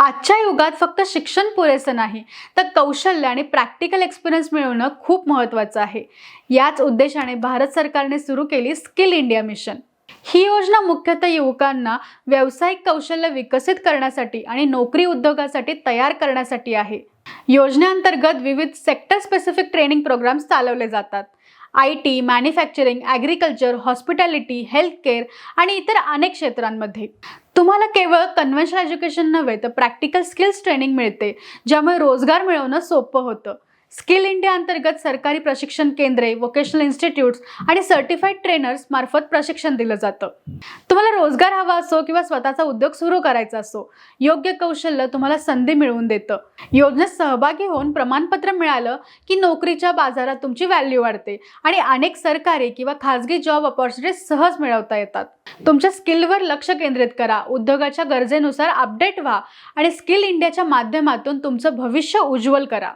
आजच्या युगात फक्त शिक्षण पुरेसं नाही, तर कौशल्य आणि प्रॅक्टिकल एक्सपिरियन्स मिळवणं खूप महत्त्वाचं आहे. याच उद्देशाने भारत सरकारने सुरू केली स्किल इंडिया मिशन. ही योजना मुख्यतः युवकांना व्यावसायिक कौशल्य विकसित करण्यासाठी आणि नोकरी उद्योगासाठी तयार करण्यासाठी आहे. योजनेअंतर्गत विविध सेक्टर स्पेसिफिक ट्रेनिंग प्रोग्राम्स चालवले जातात. IT, manufacturing, agriculture, hospitality, health care आणि इतर अनेक क्षेत्रांमध्ये तुम्हाला केवळ कन्व्हेन्शनल एज्युकेशन नव्हे तर प्रॅक्टिकल स्किल्स ट्रेनिंग मिळते, ज्यामुळे रोजगार मिळवणं सोपं होतं. स्किल इंडिया अंतर्गत सरकारी प्रशिक्षण केंद्रे, व्होकेशनल इन्स्टिट्यूट्स आणि सर्टिफाईड ट्रेनर्स मार्फत प्रशिक्षण दिलं जातं. तुम्हाला रोजगार हवा असो किंवा स्वतःचा उद्योग सुरू करायचा असो, योग्य कौशल्य तुम्हाला संधी मिळवून देतं. योजनेत सहभागी होऊन प्रमाणपत्र मिळालं की नोकरीच्या बाजारात तुमची व्हॅल्यू वाढते आणि अनेक सरकारी किंवा खाजगी जॉब अपॉर्च्युनिटीज सहज मिळवता येतात. तुमच्या स्किलवर लक्ष केंद्रित करा, उद्योगाच्या गरजेनुसार अपडेट व्हा आणि स्किल इंडियाच्या माध्यमातून तुमचं भविष्य उज्ज्वल करा.